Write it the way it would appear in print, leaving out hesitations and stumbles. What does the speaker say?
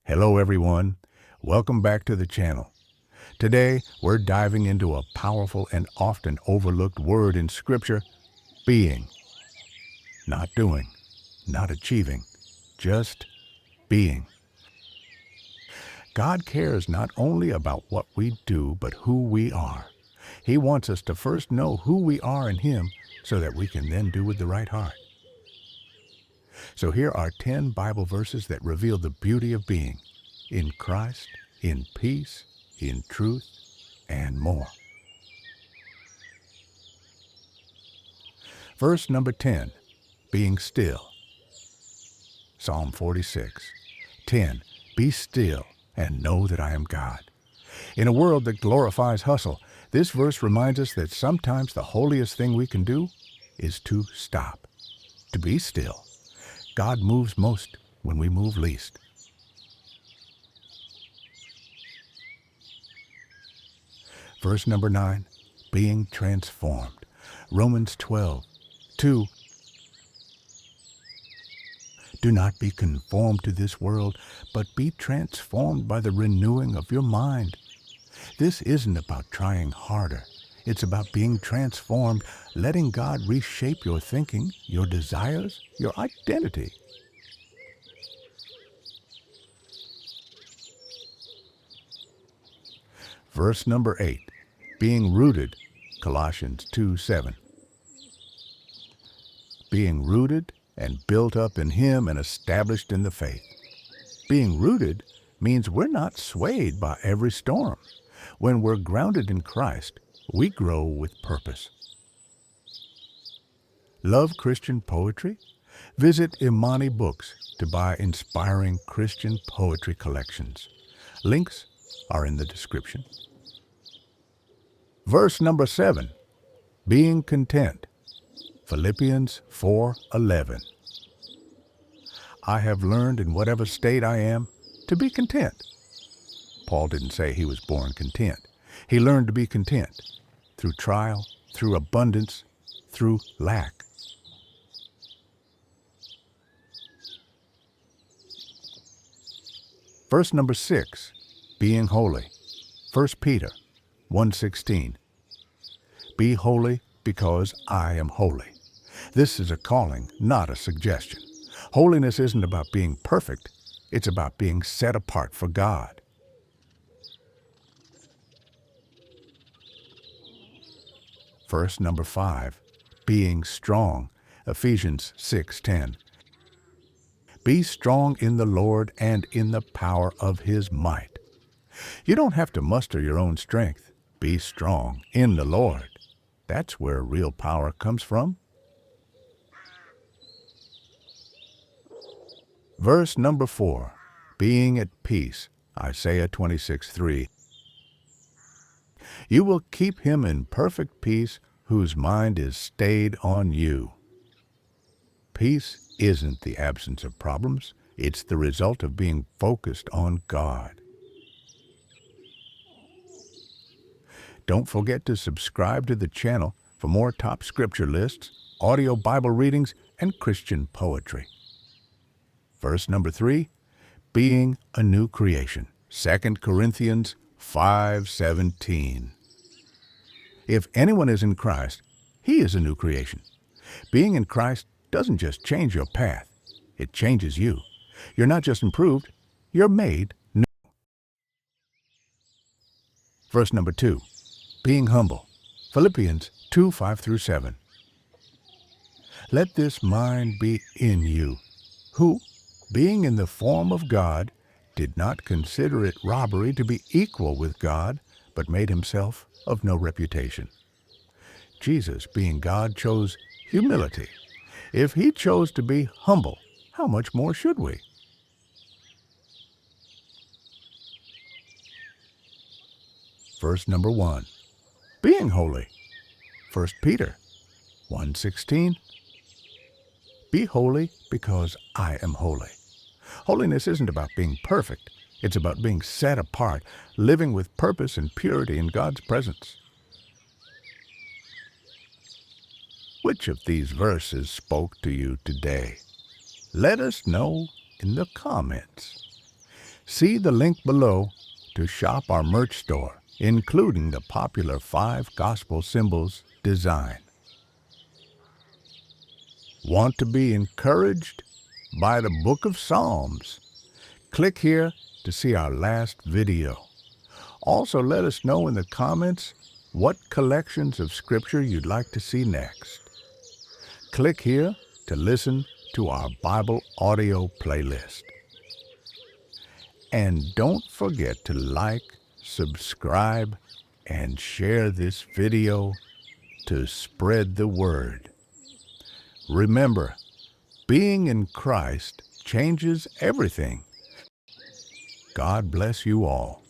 Hello everyone, welcome back to the channel. Today we're diving into a powerful and often overlooked word in Scripture, being. Not doing, not achieving, just being. God cares not only about what we do, but who we are. He wants us to first know who we are in Him so that we can then do with the right heart. So here are 10 Bible verses that reveal the beauty of being in Christ, in peace, in truth, and more. Verse number 10, being still. Psalm 46, 10, be still and know that I am God. In a world that glorifies hustle, this verse reminds us that sometimes the holiest thing we can do is to stop, to be still. God moves most when we move least. Verse number 9, being transformed. Romans 12, 2. Do not be conformed to this world, but be transformed by the renewing of your mind. This isn't about trying harder. It's about being transformed, letting God reshape your thinking, your desires, your identity. Verse number 8, being rooted, Colossians 2:7. Being rooted and built up in Him and established in the faith. Being rooted means we're not swayed by every storm. When we're grounded in Christ, we grow with purpose. Love Christian poetry? Visit Imani Books to buy inspiring Christian poetry collections. Links are in the description. Verse number 7, being content. Philippians 4:11. I have learned in whatever state I am to be content. Paul didn't say he was born content. He learned to be content through trial, through abundance, through lack. Verse number 6, being holy. 1 Peter 1:16. Be holy because I am holy. This is a calling, not a suggestion. Holiness isn't about being perfect. It's about being set apart for God. Verse number 5, being strong. Ephesians 6:10. Be strong in the Lord and in the power of His might. You don't have to muster your own strength. Be strong in the Lord. That's where real power comes from. Verse number 4, being at peace. Isaiah 26:3. You will keep him in perfect peace whose mind is stayed on you. Peace isn't the absence of problems. It's the result of being focused on God. Don't forget to subscribe to the channel for more top scripture lists, audio Bible readings, and Christian poetry. Verse number 3, being a new creation. 2 Corinthians 5:17. If anyone is in Christ, he is a new creation. Being in Christ doesn't just change your path, it changes you. You're not just improved, you're made new. Verse number 2, being humble. Philippians 2:5-7. Let this mind be in you, who, being in the form of God, did not consider it robbery to be equal with God, but made himself of no reputation. Jesus, being God, chose humility. If he chose to be humble, how much more should we? Verse number 1, being holy. 1 Peter 1:16. Be holy because I am holy. Holiness isn't about being perfect. It's about being set apart, living with purpose and purity in God's presence. Which of these verses spoke to you today? Let us know in the comments. See the link below to shop our merch store, including the popular 5 gospel symbols design. Want to be encouraged by the Book of Psalms? Click here to see our last video. Also, let us know in the comments what collections of Scripture you'd like to see next. Click here to listen to our Bible audio playlist. And don't forget to like, subscribe, and share this video to spread the word. Remember, being in Christ changes everything. God bless you all.